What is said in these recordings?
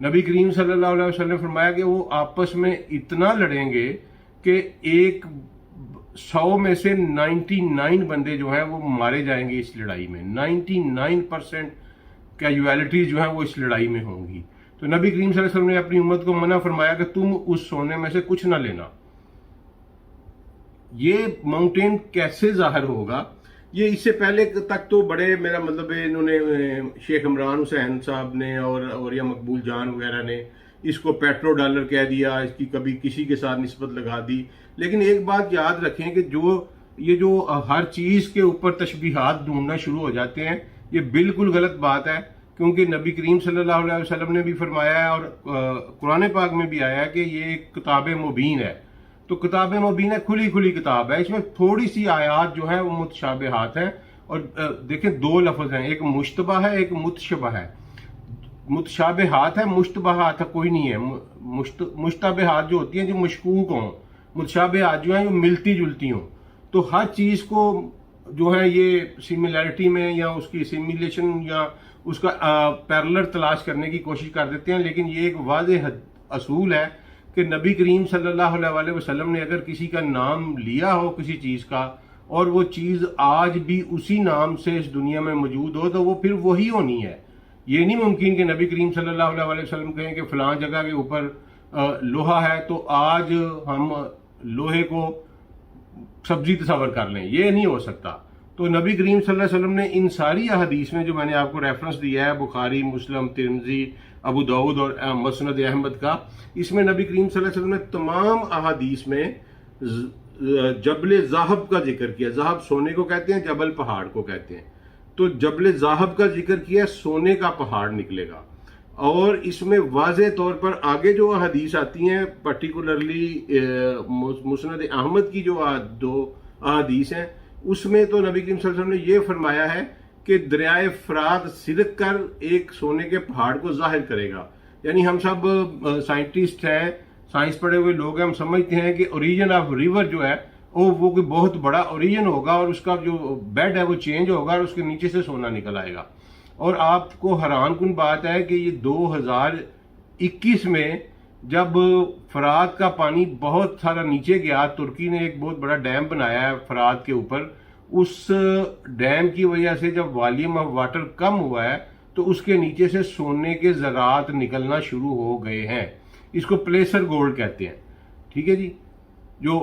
نبی کریم صلی اللہ علیہ وسلم نے فرمایا کہ وہ آپس میں اتنا لڑیں گے کہ 100 میں سے 99 بندے جو ہیں وہ مارے جائیں گے اس لڑائی میں. 99% کیجویلٹیز جو ہیں وہ اس لڑائی میں ہوں گی. تو نبی کریم صلی اللہ علیہ وسلم نے اپنی امت کو منع فرمایا کہ تم اس سونے میں سے کچھ نہ لینا. یہ ماؤنٹین کیسے ظاہر ہوگا؟ یہ اس سے پہلے تک تو بڑے، میرا مطلب ہے، انہوں نے شیخ عمران حسین صاحب نے اور یا مقبول جان وغیرہ نے اس کو پیٹرو ڈالر کہہ دیا، اس کی کبھی کسی کے ساتھ نسبت لگا دی. لیکن ایک بات یاد رکھیں کہ یہ جو ہر چیز کے اوپر تشبیہات ڈھونڈنا شروع ہو جاتے ہیں، یہ بالکل غلط بات ہے. کیونکہ نبی کریم صلی اللہ علیہ وسلم نے بھی فرمایا ہے اور قرآن پاک میں بھی آیا ہے کہ یہ ایک کتاب مبین ہے. تو کتاب مبین ہے، کھلی کتاب ہے. اس میں تھوڑی سی آیات جو ہیں وہ متشابہات ہیں. اور دیکھیں 2 لفظ ہیں، ایک مشتبہ ہے، ایک متشبہ ہے. متشابہات ہے، مشتبہات کوئی نہیں ہے. مشتبہات جو ہوتی ہیں جو مشکوک ہوں، متشابہات جو ہیں جو ملتی جلتی ہوں. تو ہر چیز کو جو ہے یہ سملیرٹی میں یا اس کی سیمیلیشن یا اس کا پیرلر تلاش کرنے کی کوشش کر دیتے ہیں. لیکن یہ ایک واضح اصول ہے کہ نبی کریم صلی اللہ علیہ وسلم نے اگر کسی کا نام لیا ہو کسی چیز کا، اور وہ چیز آج بھی اسی نام سے اس دنیا میں موجود ہو، تو وہ پھر وہی ہونی ہے. یہ نہیں ممکن کہ نبی کریم صلی اللہ علیہ وسلم کہیں کہ فلاں جگہ کے اوپر لوہا ہے تو آج ہم لوہے کو سبزی تصور کر لیں. یہ نہیں ہو سکتا. تو نبی کریم صلی اللہ علیہ وسلم نے ان ساری احادیث میں جو میں نے آپ کو ریفرنس دیا ہے، بخاری، مسلم، ترمذی، ابو داؤد اور مسند احمد کا، اس میں نبی کریم صلی اللہ علیہ وسلم نے تمام احادیث میں جبل ذہب کا ذکر کیا. ذہب سونے کو کہتے ہیں، جبل پہاڑ کو کہتے ہیں. تو جبل ذہب کا ذکر کیا، سونے کا پہاڑ نکلے گا. اور اس میں واضح طور پر آگے جو حدیث آتی ہیں، پرٹیکولرلی مسند احمد کی جو 2 احادیث ہیں، اس میں تو نبی کریم صلی اللہ علیہ وسلم نے یہ فرمایا ہے کہ دریائے فرات سرک کر ایک سونے کے پہاڑ کو ظاہر کرے گا. یعنی ہم سب سائنٹسٹ ہیں، سائنس پڑھے ہوئے لوگ ہیں، ہم سمجھتے ہیں کہ اوریجن آف ریور جو ہے وہ کوئی بہت بڑا اوریجن ہوگا اور اس کا جو بیڈ ہے وہ چینج ہوگا اور اس کے نیچے سے سونا نکل آئے گا. اور آپ کو حیران کن بات ہے کہ یہ 2021 میں جب فرات کا پانی بہت سارا نیچے گیا، ترکی نے ایک بہت بڑا ڈیم بنایا ہے فرات کے اوپر. اس ڈیم کی وجہ سے جب والیوم آف واٹر کم ہوا ہے تو اس کے نیچے سے سونے کے ذرات نکلنا شروع ہو گئے ہیں. اس کو پلیسر گولڈ کہتے ہیں. ٹھیک ہے جی، جو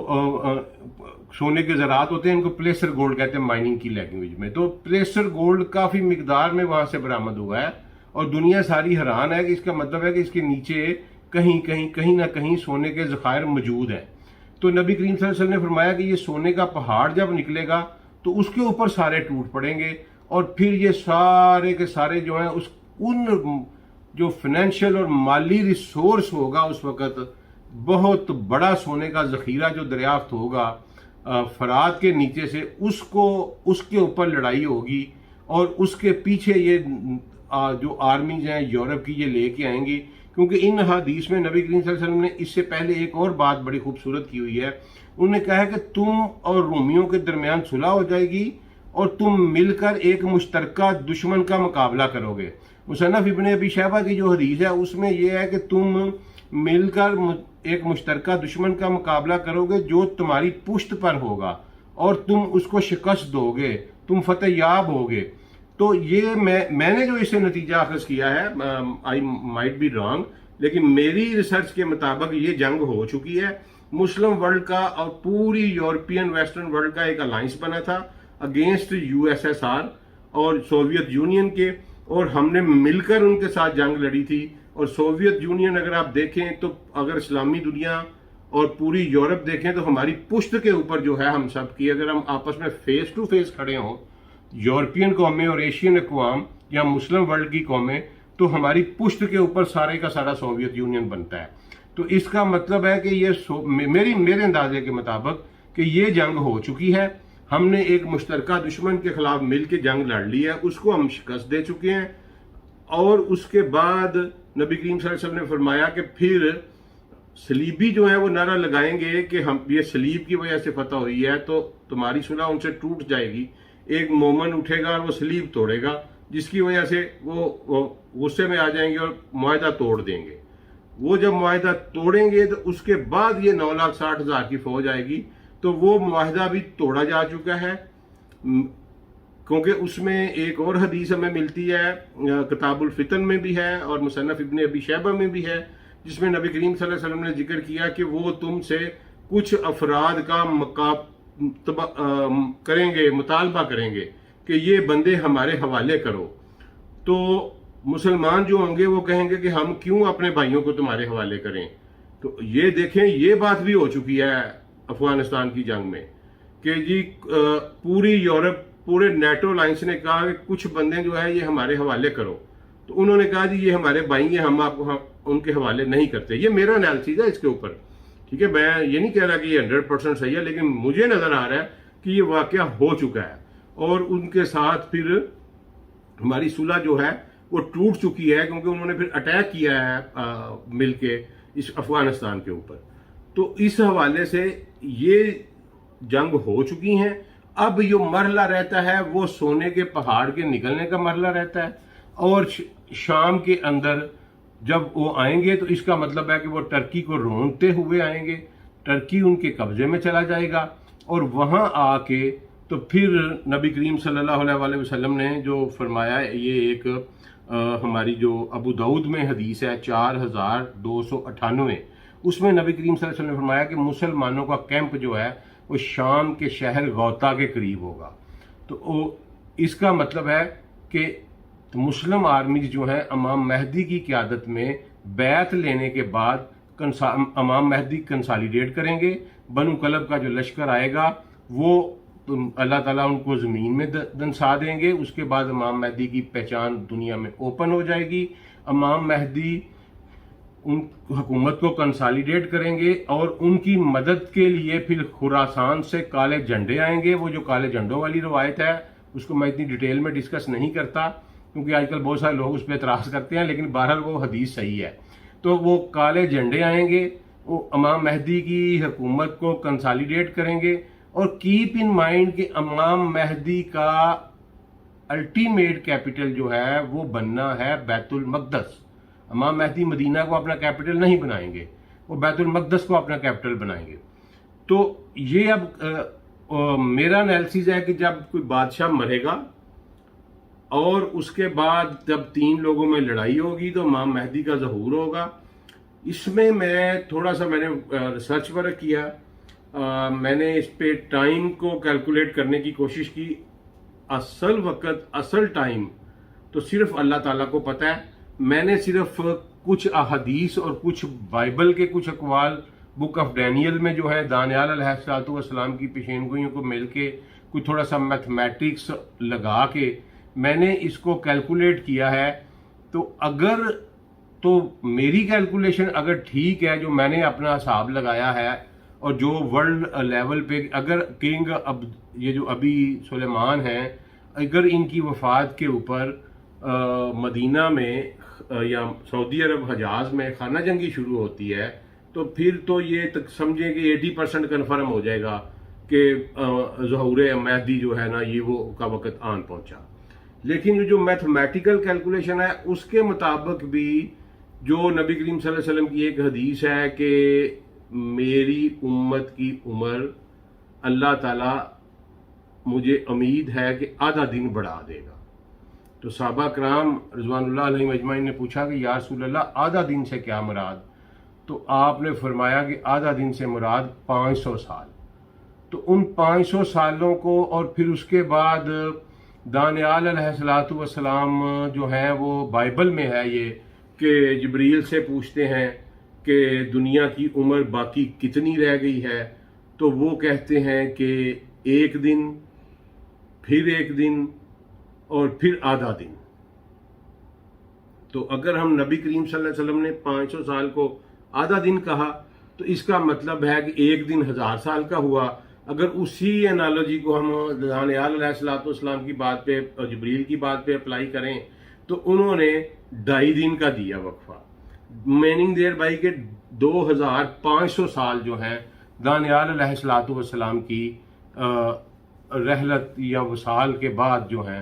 سونے کے ذرات ہوتے ہیں ان کو پلیسر گولڈ کہتے ہیں مائننگ کی لینگویج میں. تو پلیسر گولڈ کافی مقدار میں وہاں سے برآمد ہوا ہے اور دنیا ساری حیران ہے کہ اس کا مطلب ہے کہ اس کے نیچے کہیں نہ کہیں سونے کے ذخائر موجود ہیں. تو نبی کریم صلی اللہ علیہ وسلم نے فرمایا کہ یہ سونے کا پہاڑ جب نکلے گا تو اس کے اوپر سارے ٹوٹ پڑیں گے اور پھر یہ سارے کے سارے جو ہیں ان جو فائنینشیل اور مالی ریسورس ہوگا اس وقت، بہت بڑا سونے کا ذخیرہ جو دریافت ہوگا فرات کے نیچے سے، اس کے اوپر لڑائی ہوگی اور اس کے پیچھے یہ جو آرمیز ہیں یورپ کی یہ لے کے آئیں گی. کیونکہ ان حدیث میں نبی کریم صلی اللہ علیہ وسلم نے اس سے پہلے ایک اور بات بڑی خوبصورت کی ہوئی ہے. انہوں نے کہا ہے کہ تم اور رومیوں کے درمیان صلح ہو جائے گی اور تم مل کر ایک مشترکہ دشمن کا مقابلہ کرو گے. مصنف ابن ابی شیبہ کی جو حدیث ہے اس میں یہ ہے کہ تم مل کر ایک مشترکہ دشمن کا مقابلہ کرو گے جو تمہاری پشت پر ہوگا اور تم اس کو شکست دو گے، تم فتح یاب ہوگے. تو یہ میں نے جو اسے نتیجہ اخذ کیا ہے، آئی مائٹ بی رانگ، لیکن میری ریسرچ کے مطابق یہ جنگ ہو چکی ہے. مسلم ورلڈ کا اور پوری یورپین ویسٹرن ورلڈ کا ایک الائنس بنا تھا اگینسٹ USSR اور سوویت یونین کے، اور ہم نے مل کر ان کے ساتھ جنگ لڑی تھی. اور سوویت یونین اگر آپ دیکھیں تو اگر اسلامی دنیا اور پوری یورپ دیکھیں تو ہماری پشت کے اوپر جو ہے ہم سب کی، اگر ہم آپس میں فیس ٹو فیس کھڑے ہوں یورپین قومیں اور ایشین اقوام یا مسلم ورلڈ کی قومیں، تو ہماری پشت کے اوپر سارے کا سارا سوویت یونین بنتا ہے. تو اس کا مطلب ہے کہ یہ میرے اندازے کے مطابق کہ یہ جنگ ہو چکی ہے. ہم نے ایک مشترکہ دشمن کے خلاف مل کے جنگ لڑ لی ہے، اس کو ہم شکست دے چکے ہیں. اور اس کے بعد نبی کریم صلی اللہ علیہ وسلم نے فرمایا کہ پھر صلیبی جو ہیں وہ نعرہ لگائیں گے کہ ہم یہ صلیب کی وجہ سے فتح ہوئی ہے تو تمہاری صلح ان سے ٹوٹ جائے گی. ایک مومن اٹھے گا اور وہ صلیب توڑے گا جس کی وجہ سے وہ غصے میں آ جائیں گے اور معاہدہ توڑ دیں گے. وہ جب معاہدہ توڑیں گے تو اس کے بعد یہ 9,60,000 کی فوج آئے گی. تو وہ معاہدہ بھی توڑا جا چکا ہے، کیونکہ اس میں ایک اور حدیث ہمیں ملتی ہے، کتاب الفتن میں بھی ہے اور مصنف ابن ابی شیبہ میں بھی ہے، جس میں نبی کریم صلی اللہ علیہ وسلم نے ذکر کیا کہ وہ تم سے کچھ افراد کا مطالبہ کریں گے کہ یہ بندے ہمارے حوالے کرو. تو مسلمان جو ہوں گے وہ کہیں گے کہ ہم کیوں اپنے بھائیوں کو تمہارے حوالے کریں. تو یہ دیکھیں، یہ بات بھی ہو چکی ہے افغانستان کی جنگ میں کہ جی پوری یورپ، پورے نیٹو الائنس نے کہا کہ کچھ بندے جو ہے یہ ہمارے حوالے کرو. تو انہوں نے کہا جی یہ ہمارے بھائی ہیں، ہم آپ کو ان کے حوالے نہیں کرتے. یہ میرا انالیسس ہے اس کے اوپر، ٹھیک ہے. میں یہ نہیں کہہ رہا کہ یہ 100% صحیح ہے، لیکن مجھے نظر آ رہا ہے کہ یہ واقعہ ہو چکا ہے اور ان کے ساتھ پھر ہماری صلح جو ہے وہ ٹوٹ چکی ہے، کیونکہ انہوں نے پھر اٹیک کیا ہے مل کے اس افغانستان کے اوپر. تو اس حوالے سے یہ جنگ ہو چکی ہیں. اب جو مرحلہ رہتا ہے وہ سونے کے پہاڑ کے نکلنے کا مرحلہ رہتا ہے، اور شام کے اندر جب وہ آئیں گے تو اس کا مطلب ہے کہ وہ ٹرکی کو رونتے ہوئے آئیں گے. ٹرکی ان کے قبضے میں چلا جائے گا اور وہاں آ کے تو پھر نبی کریم صلی اللہ علیہ وسلم نے جو فرمایا، یہ ایک ہماری جو ابو داؤد میں حدیث ہے 4298، اس میں نبی کریم صلی اللہ علیہ وسلم نے فرمایا کہ مسلمانوں کا کیمپ جو ہے وہ شام کے شہر غوطہ کے قریب ہوگا. تو اس کا مطلب ہے کہ مسلم آرمیز جو ہیں امام مہدی کی قیادت میں بیعت لینے کے بعد امام مہدی کنسالیڈیٹ کریں گے. بنو کلب کا جو لشکر آئے گا وہ اللہ تعالیٰ ان کو زمین میں دنسا دیں گے. اس کے بعد امام مہدی کی پہچان دنیا میں اوپن ہو جائے گی. امام مہدی ان حکومت کو کنسالیڈیٹ کریں گے اور ان کی مدد کے لیے پھر خراسان سے کالے جھنڈے آئیں گے. وہ جو کالے جھنڈوں والی روایت ہے اس کو میں اتنی ڈیٹیل میں ڈسکس نہیں کرتا کیونکہ آج کل بہت سارے لوگ اس پہ اعتراض کرتے ہیں، لیکن بہرحال وہ حدیث صحیح ہے. تو وہ کالے جھنڈے آئیں گے، وہ امام مہدی کی حکومت کو کنسالیڈیٹ کریں گے. اور کیپ ان مائنڈ کہ امام مہدی کا الٹیمیٹ کیپٹل جو ہے وہ بننا ہے بیت المقدس. امام مہدی مدینہ کو اپنا کیپٹل نہیں بنائیں گے، وہ بیت المقدس کو اپنا کیپٹل بنائیں گے. تو یہ اب میرا انالیسس ہے کہ جب کوئی بادشاہ مرے گا اور اس کے بعد جب 3 لوگوں میں لڑائی ہوگی تو امام مہدی کا ظہور ہوگا. اس میں تھوڑا سا میں نے ریسرچ ورک کیا، میں نے اس پہ ٹائم کو کیلکولیٹ کرنے کی کوشش کی. اصل وقت، اصل ٹائم تو صرف اللہ تعالیٰ کو پتہ ہے. میں نے صرف کچھ احادیث اور کچھ بائبل کے کچھ اقوال، بک آف ڈینیل میں جو ہے دانیال علیہ السلام کی پیشین گوئیوں کو مل کے کوئی تھوڑا سا میتھمیٹکس لگا کے میں نے اس کو کیلکولیٹ کیا ہے. تو میری کیلکولیشن اگر ٹھیک ہے، جو میں نے اپنا حساب لگایا ہے اور جو ورلڈ لیول پہ اگر کنگ یہ جو ابھی سلیمان ہیں، اگر ان کی وفات کے اوپر مدینہ میں یا سعودی عرب حجاز میں خانہ جنگی شروع ہوتی ہے تو پھر تو یہ سمجھیں کہ 80% کنفرم ہو جائے گا کہ ظہور مہدی جو ہے نا یہ وہ کا وقت آن پہنچا. لیکن جو میتھمیٹیکل کیلکولیشن ہے اس کے مطابق بھی جو نبی کریم صلی اللہ علیہ وسلم کی ایک حدیث ہے کہ میری امت کی عمر اللہ تعالیٰ مجھے امید ہے کہ آدھا دن بڑھا دے گا. تو صحابہ کرام رضوان اللہ علیہم اجمعین نے پوچھا کہ یا رسول اللہ آدھا دن سے کیا مراد؟ تو آپ نے فرمایا کہ آدھا دن سے مراد 500 سال. تو ان 500 سالوں کو اور پھر اس کے بعد دانیال علیہ السلام جو ہیں وہ بائبل میں ہے یہ کہ جبریل سے پوچھتے ہیں کہ دنیا کی عمر باقی کتنی رہ گئی ہے، تو وہ کہتے ہیں کہ 1 دن، پھر 1 دن اور پھر آدھا دن. تو اگر ہم نبی کریم صلی اللہ علیہ وسلم نے 500 سال کو آدھا دن کہا تو اس کا مطلب ہے کہ 1 دن 1000 سال کا ہوا. اگر اسی انالوجی کو ہم دانیال علیہ السلام کی بات پہ اور جبریل کی بات پہ اپلائی کریں تو انہوں نے 2.5 دن کا دیا وقفہ، میننگ دیر بائی کہ 2500 سال جو ہیں دانیال علیہ السلام کی رحلت یا وصال کے بعد جو ہیں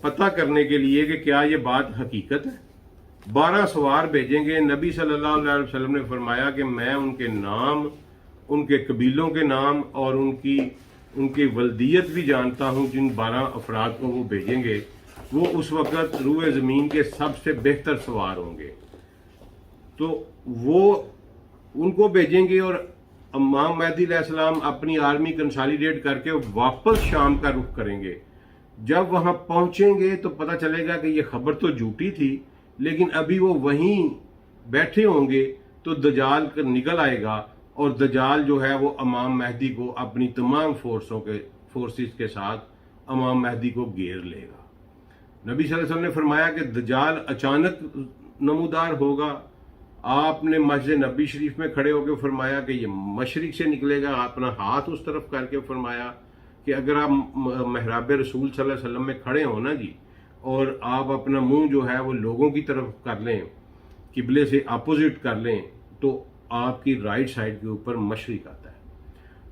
پتہ کرنے کے لیے کہ کیا یہ بات حقیقت ہے۔ 12 سوار بھیجیں گے۔ نبی صلی اللہ علیہ وسلم نے فرمایا کہ میں ان کے نام، ان کے قبیلوں کے نام اور ان کی ولدیت بھی جانتا ہوں۔ جن 12 افراد کو وہ بھیجیں گے وہ اس وقت روئے زمین کے سب سے بہتر سوار ہوں گے، تو وہ ان کو بھیجیں گے اور امام مہدی علیہ السلام اپنی آرمی کنسالیڈیٹ کر کے واپس شام کا رخ کریں گے۔ جب وہاں پہنچیں گے تو پتہ چلے گا کہ یہ خبر تو جھوٹی تھی، لیکن ابھی وہ وہیں بیٹھے ہوں گے تو دجال نکل آئے گا، اور دجال جو ہے وہ امام مہدی کو اپنی تمام فورسز کے ساتھ امام مہدی کو گھیر لے گا۔ نبی صلی اللہ علیہ وسلم نے فرمایا کہ دجال اچانک نمودار ہوگا۔ آپ نے مسجد نبی شریف میں کھڑے ہو کے فرمایا کہ یہ مشرق سے نکلے گا، اپنا ہاتھ اس طرف کر کے فرمایا کہ اگر آپ محراب رسول صلی اللہ علیہ وسلم میں کھڑے ہو نا جی، اور آپ اپنا منہ جو ہے وہ لوگوں کی طرف کر لیں، قبلے سے اپوزٹ کر لیں، تو آپ کی رائٹ سائڈ کے اوپر مشرق آتا ہے۔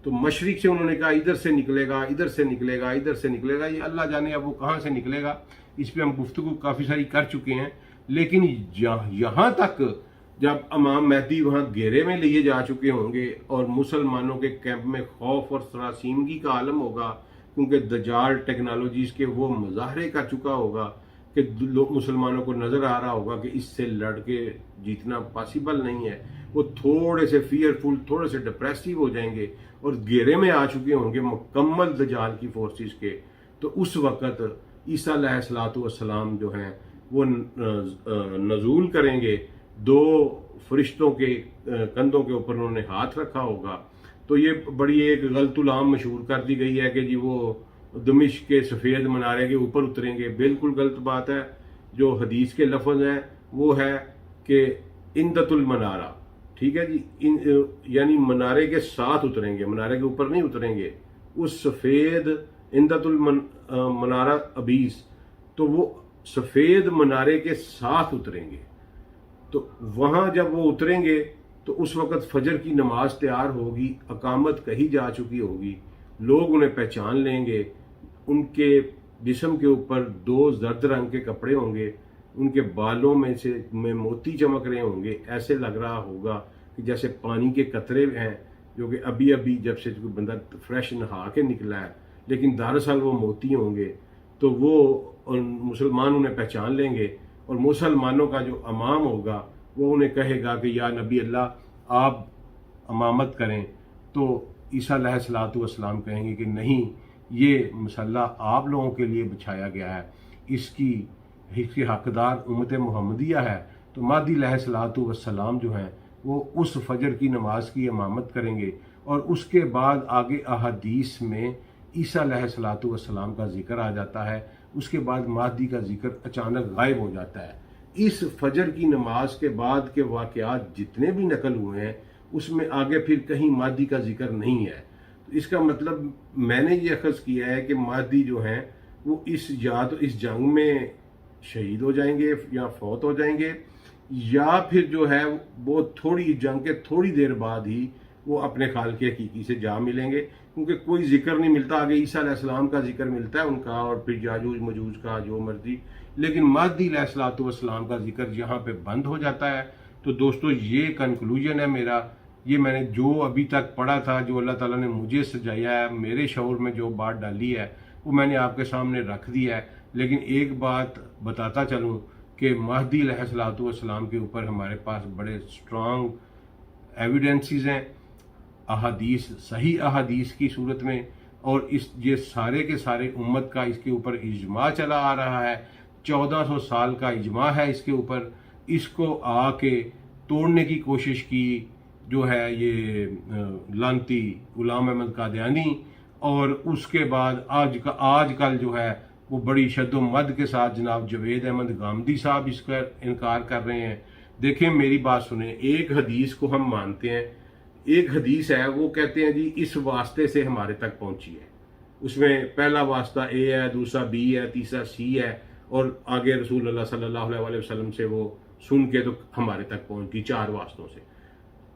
تو مشرق سے انہوں نے کہا ادھر سے نکلے گا، ادھر سے نکلے گا، ادھر سے نکلے گا، یہ اللہ جانے اب وہ کہاں سے نکلے گا، اس پہ ہم گفتگو کافی ساری کر چکے ہیں۔ لیکن یہاں تک جب امام مہدی وہاں گھیرے میں لیے جا چکے ہوں گے اور مسلمانوں کے کیمپ میں خوف اور سراسیمگی کا عالم ہوگا، کیونکہ دجال ٹیکنالوجیز کے وہ مظاہرے کر چکا ہوگا کہ مسلمانوں کو نظر آ رہا ہوگا کہ اس سے لڑ کے جیتنا پاسبل نہیں ہے، وہ تھوڑے سے فیئرفل، تھوڑے سے ڈپریسو ہو جائیں گے اور گھیرے میں آ چکے ہوں گے مکمل دجال کی فورسز کے۔ تو اس وقت عیسیٰ علیہ السلام جو ہیں وہ نزول کریں گے، 2 فرشتوں کے کندھوں کے اوپر انہوں نے ہاتھ رکھا ہوگا۔ تو یہ بڑی ایک غلط العام مشہور کر دی گئی ہے کہ جی وہ دمشق کے سفید منارے کے اوپر اتریں گے۔ بالکل غلط بات ہے۔ جو حدیث کے لفظ ہیں وہ ہے کہ اندت المنارہ، ٹھیک ہے جی، یعنی منارے کے ساتھ اتریں گے، منارے کے اوپر نہیں اتریں گے۔ اس سفید اندت المنارہ ابیس، تو وہ سفید منارے کے ساتھ اتریں گے۔ تو وہاں جب وہ اتریں گے تو اس وقت فجر کی نماز تیار ہوگی، اقامت کہی جا چکی ہوگی، لوگ انہیں پہچان لیں گے۔ ان کے جسم کے اوپر 2 زرد رنگ کے کپڑے ہوں گے، ان کے بالوں میں موتی چمک رہے ہوں گے، ایسے لگ رہا ہوگا کہ جیسے پانی کے قطرے ہیں جو کہ ابھی جب سے کوئی بندہ فریش نہا کے نکلا ہے، لیکن دراصل وہ موتی ہوں گے۔ تو وہ مسلمان انہیں پہچان لیں گے، اور مسلمانوں کا جو امام ہوگا وہ انہیں کہے گا کہ یا نبی اللہ آپ امامت کریں۔ تو عیسیٰ علیہ السلام کہیں گے کہ نہیں، یہ مسلح آپ لوگوں کے لیے بچھایا گیا ہے، اس کی حقدار امت محمدیہ ہے۔ تو مہدی علیہ السلام جو ہیں وہ اس فجر کی نماز کی امامت کریں گے، اور اس کے بعد آگے احادیث میں عیسیٰ علیہ السلام کا ذکر آ جاتا ہے، اس کے بعد مہدی کا ذکر اچانک غائب ہو جاتا ہے۔ اس فجر کی نماز کے بعد کے واقعات جتنے بھی نقل ہوئے ہیں اس میں آگے پھر کہیں مہدی کا ذکر نہیں ہے۔ تو اس کا مطلب میں نے یہ اخذ کیا ہے کہ مہدی جو ہیں وہ یا تو اس جنگ میں شہید ہو جائیں گے یا فوت ہو جائیں گے، یا پھر جو ہے وہ تھوڑی جنگ کے تھوڑی دیر بعد ہی وہ اپنے خالق حقیقی سے جا ملیں گے، کیونکہ کوئی ذکر نہیں ملتا۔ آگے عیسیٰ علیہ السلام کا ذکر ملتا ہے ان کا، اور پھر یاجوج مجوج کا، جو مرضی، لیکن مہدی علیہ السلام کا ذکر یہاں پہ بند ہو جاتا ہے۔ تو دوستو یہ کنکلوژن ہے میرا، یہ میں نے جو ابھی تک پڑھا تھا، جو اللہ تعالیٰ نے مجھے سجایا ہے، میرے شعور میں جو بات ڈالی ہے وہ میں نے آپ کے سامنے رکھ دی ہے۔ لیکن ایک بات بتاتا چلوں کہ مہدی علیہ السلام کے اوپر ہمارے پاس بڑے اسٹرانگ ایویڈنسز ہیں، احادیث، صحیح احادیث کی صورت میں، اور یہ سارے کے سارے امت کا اس کے اوپر اجماع چلا آ رہا ہے، 1400 سال کا اجماع ہے اس کے اوپر۔ اس کو آ کے توڑنے کی کوشش کی جو ہے یہ لانتی غلام احمد قادیانی، اور اس کے بعد آج کل جو ہے وہ بڑی شد و مد کے ساتھ جناب جوید احمد گامدی صاحب اس کا انکار کر رہے ہیں۔ دیکھیں میری بات سنیں، ایک حدیث کو ہم مانتے ہیں، ایک حدیث ہے وہ کہتے ہیں جی اس واسطے سے ہمارے تک پہنچی ہے، اس میں پہلا واسطہ اے ہے، دوسرا بی ہے، تیسرا سی ہے، اور آگے رسول اللہ صلی اللہ علیہ وسلم سے وہ سن کے تو ہمارے تک پہنچ گئی 4 واسطوں سے۔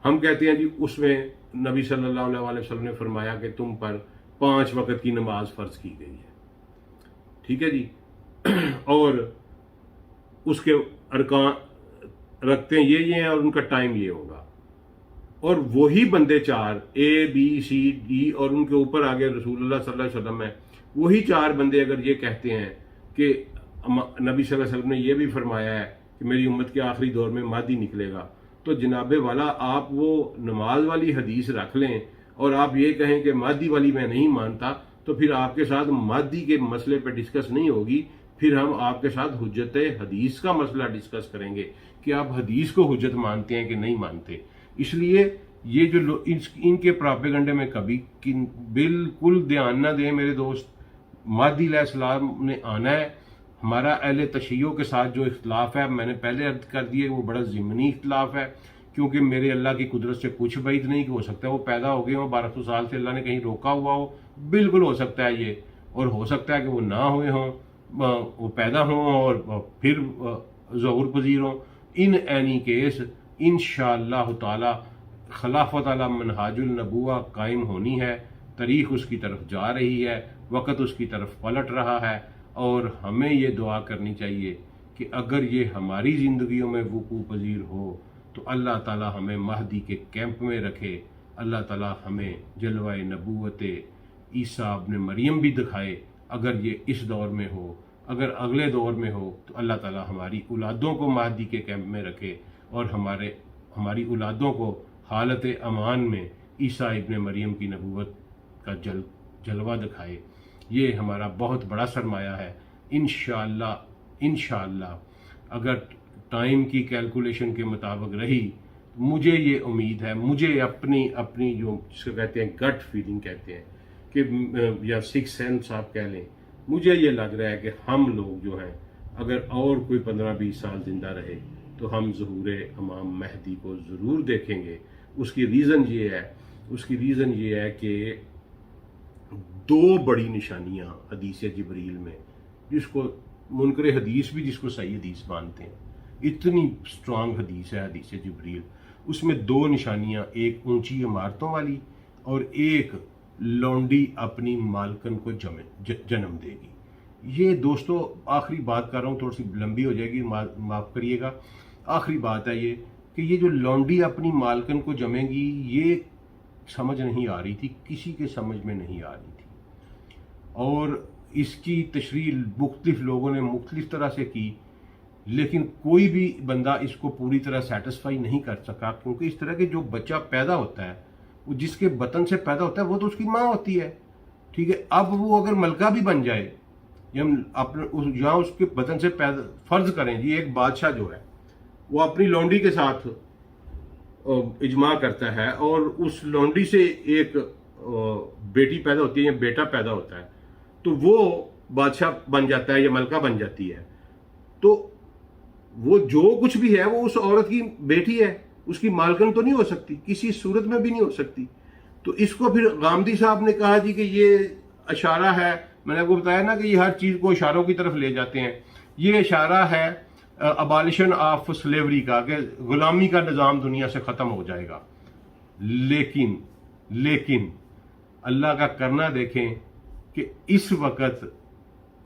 ہم کہتے ہیں جی اس میں نبی صلی اللہ علیہ وسلم نے فرمایا کہ تم پر 5 وقت کی نماز فرض کی گئی ہے، ٹھیک ہے جی۔ اور اس کے ارکان رکھتے ہیں یہ ہیں اور ان کا ٹائم یہ ہوگا، اور وہی بندے چار اے بی سی ڈی اور ان کے اوپر آگے رسول اللہ صلی اللہ علیہ وسلم ہے، وہی چار بندے اگر یہ کہتے ہیں کہ نبی صلی اللہ علیہ وسلم نے یہ بھی فرمایا ہے کہ میری امت کے آخری دور میں مہدی نکلے گا، تو جناب والا آپ وہ نماز والی حدیث رکھ لیں اور آپ یہ کہیں کہ مہدی والی میں نہیں مانتا، تو پھر آپ کے ساتھ مہدی کے مسئلے پہ ڈسکس نہیں ہوگی، پھر ہم آپ کے ساتھ حجت حدیث کا مسئلہ ڈسکس کریں گے کہ آپ حدیث کو حجت مانتے ہیں کہ نہیں مانتے۔ اس لیے یہ جو ان کے پراپیگنڈے میں کبھی بالکل دھیان نہ دیں میرے دوست۔ مہدی علیہ السلام نے آنا ہے۔ ہمارا اہل تشیعوں کے ساتھ جو اختلاف ہے، میں نے پہلے عرض کر دیے، وہ بڑا ضمنی اختلاف ہے، کیونکہ میرے اللہ کی قدرت سے کچھ بعید نہیں کہ ہو سکتا ہے وہ پیدا ہو گئے ہوں 1200 سال سے، اللہ نے کہیں روکا ہوا ہو، بالکل ہو سکتا ہے یہ، اور ہو سکتا ہے کہ وہ نہ ہوئے ہوں، وہ پیدا ہوں اور پھر ظہور پذیر ہوں۔ ان اینی کیس انشاءاللہ تعالی خلافت علی منہاج النبوہ قائم ہونی ہے، تاریخ اس کی طرف جا رہی ہے، وقت اس کی طرف پلٹ رہا ہے، اور ہمیں یہ دعا کرنی چاہیے کہ اگر یہ ہماری زندگیوں میں وقوع پذیر ہو تو اللہ تعالی ہمیں مہدی کے کیمپ میں رکھے، اللہ تعالی ہمیں جلوہ نبوت عیسیٰ ابن مریم بھی دکھائے اگر یہ اس دور میں ہو، اگر اگلے دور میں ہو تو اللہ تعالی ہماری اولادوں کو مہدی کے کیمپ میں رکھے اور ہماری اولادوں کو حالت امان میں عیسیٰ ابن مریم کی نبوت کا جلوہ دکھائے۔ یہ ہمارا بہت بڑا سرمایہ ہے۔ انشاءاللہ اگر ٹائم کی کیلکولیشن کے مطابق رہی، مجھے یہ امید ہے، مجھے اپنی جو جس کو کہتے ہیں گٹ فیلنگ کہتے ہیں کہ یا سکس سینس آپ کہہ لیں، مجھے یہ لگ رہا ہے کہ ہم لوگ جو ہیں اگر اور کوئی 15-20 سال زندہ رہے تو ہم ظہور امام مہدی کو ضرور دیکھیں گے۔ اس کی ریزن یہ ہے کہ دو بڑی نشانیاں حدیث جبریل میں، جس کو منکر حدیث بھی جس کو صحیح حدیث مانتے ہیں، اتنی سٹرانگ حدیث ہے حدیث جبریل، اس میں دو نشانیاں، ایک اونچی عمارتوں والی اور ایک لونڈی اپنی مالکن کو جنم دے گی۔ یہ دوستو آخری بات کر رہا ہوں، تھوڑی سی لمبی ہو جائے گی، معاف کریے گا، آخری بات ہے یہ کہ یہ جو لونڈی اپنی مالکن کو جمے گی، یہ سمجھ نہیں آ رہی تھی، کسی کے سمجھ میں نہیں آ رہی تھی، اور اس کی تشریح مختلف لوگوں نے مختلف طرح سے کی، لیکن کوئی بھی بندہ اس کو پوری طرح سیٹسفائی نہیں کر سکا، کیونکہ اس طرح کے جو بچہ پیدا ہوتا ہے، وہ جس کے بطن سے پیدا ہوتا ہے وہ تو اس کی ماں ہوتی ہے، ٹھیک ہے، اب وہ اگر ملکہ بھی بن جائے، یہاں اس کے بطن سے پیدا، فرض کریں جی ایک بادشاہ جو ہے وہ اپنی لونڈی کے ساتھ اجماع کرتا ہے اور اس لونڈی سے ایک بیٹی پیدا ہوتی ہے یا بیٹا پیدا ہوتا ہے، تو وہ بادشاہ بن جاتا ہے یا ملکہ بن جاتی ہے، تو وہ جو کچھ بھی ہے وہ اس عورت کی بیٹی ہے، اس کی مالکن تو نہیں ہو سکتی، کسی صورت میں بھی نہیں ہو سکتی۔ تو اس کو پھر غامدی صاحب نے کہا جی کہ یہ اشارہ ہے، میں نے آپ کو بتایا نا کہ یہ ہر چیز کو اشاروں کی طرف لے جاتے ہیں، یہ اشارہ ہے ابالشن آف سلیوری کا، کہ غلامی کا نظام دنیا سے ختم ہو جائے گا۔ لیکن اللہ کا کرنا دیکھیں کہ اس وقت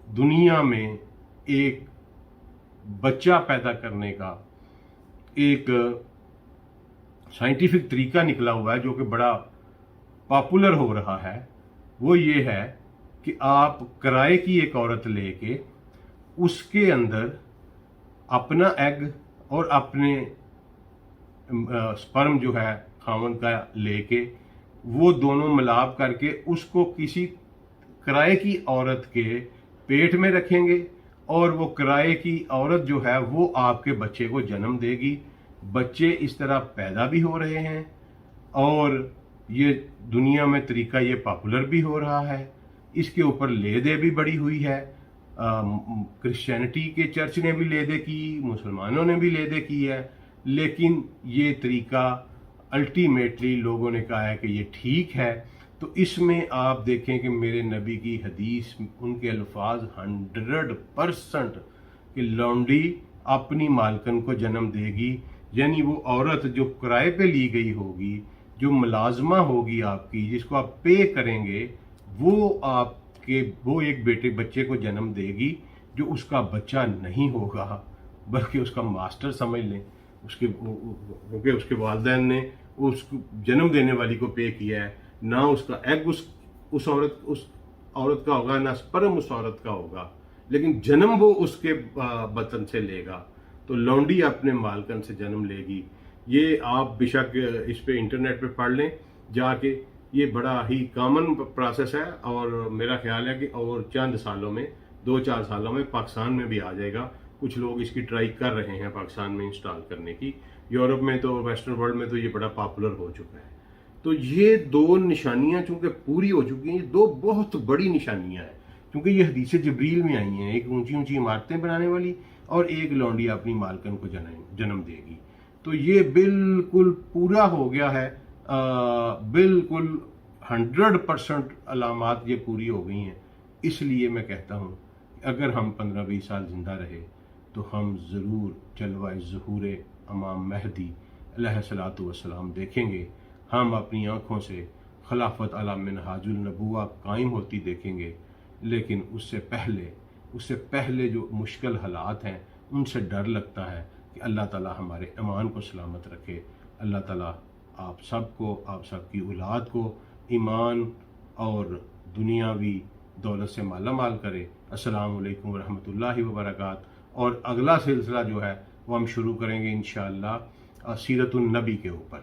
دنیا میں ایک بچہ پیدا کرنے کا ایک سائنٹیفک طریقہ نکلا ہوا ہے جو کہ بڑا پاپولر ہو رہا ہے، وہ یہ ہے کہ آپ کرائے کی ایک عورت لے کے اس کے اندر اپنا ایگ اور اپنے سپرم جو ہے خاوند کا لے کے وہ دونوں ملاب کر کے اس کو کسی کرائے کی عورت کے پیٹ میں رکھیں گے، اور وہ کرائے کی عورت جو ہے وہ آپ کے بچے کو جنم دے گی۔ بچے اس طرح پیدا بھی ہو رہے ہیں اور یہ دنیا میں طریقہ یہ پاپولر بھی ہو رہا ہے، اس کے اوپر لے دے بھی بڑی ہوئی ہے، کرسچینٹی کے چرچ نے بھی لے دے کی، مسلمانوں نے بھی لے دے کی ہے، لیکن یہ طریقہ الٹیمیٹلی لوگوں نے کہا ہے کہ یہ ٹھیک ہے۔ تو اس میں آپ دیکھیں کہ میرے نبی کی حدیث، ان کے الفاظ 100% کہ لونڈی اپنی مالکن کو جنم دے گی، یعنی وہ عورت جو کرائے پہ لی گئی ہوگی، جو ملازمہ ہوگی آپ کی، جس کو آپ پے کریں گے، وہ ایک بچے کو جنم دے گی، جو اس کا بچہ نہیں ہوگا بلکہ اس کا ماسٹر سمجھ لیں، اس کے کیونکہ اس کے والدین نے اس کو جنم دینے والی کو پے کیا ہے، نہ اس کا ایگ اس عورت کا ہوگا، نہ سپرم اس عورت کا ہوگا، لیکن جنم وہ اس کے بطن سے لے گا، تو لونڈی اپنے مالکن سے جنم لے گی۔ یہ آپ بے شک اس پہ انٹرنیٹ پہ پڑھ لیں جا کے، یہ بڑا ہی کامن پروسیس ہے، اور میرا خیال ہے کہ اور چند سالوں میں 2-4 سالوں میں پاکستان میں بھی آ جائے گا۔ کچھ لوگ اس کی ٹرائی کر رہے ہیں پاکستان میں انسٹال کرنے کی، یورپ میں تو ویسٹرن ورلڈ میں تو یہ بڑا پاپولر ہو چکا ہے۔ تو یہ 2 نشانیاں چونکہ پوری ہو چکی ہیں، یہ 2 بہت بڑی نشانیاں ہیں، کیونکہ یہ حدیث جبریل میں آئی ہیں، ایک اونچی اونچی عمارتیں بنانے والی اور ایک لونڈی اپنی مالکن کو جنم دے گی۔ تو یہ بالکل پورا ہو گیا ہے، بالکل 100% علامات یہ پوری ہو گئی ہیں۔ اس لیے میں کہتا ہوں اگر ہم 15-20 سال زندہ رہے تو ہم ضرور جلوہ ظہور امام مہدی علیہ الصلوۃ والسلام دیکھیں گے، ہم اپنی آنکھوں سے خلافت علی منہاج النبوہ قائم ہوتی دیکھیں گے، لیکن اس سے پہلے جو مشکل حالات ہیں ان سے ڈر لگتا ہے کہ اللہ تعالی ہمارے ایمان کو سلامت رکھے۔ اللہ تعالی آپ سب کو، آپ سب کی اولاد کو ایمان اور دنیاوی دولت سے مالا مال کرے۔ السلام علیکم ورحمۃ اللہ وبرکاتہ۔ اور اگلا سلسلہ جو ہے وہ ہم شروع کریں گے انشاءاللہ سیرت النبی کے اوپر،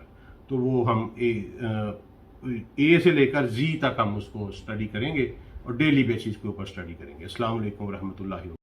تو وہ ہم اے سے لے کر زی تک ہم اس کو اسٹڈی کریں گے اور ڈیلی بیسس کے اوپر اسٹڈی کریں گے۔ السلام علیکم ورحمۃ اللہ وبرکاتہ۔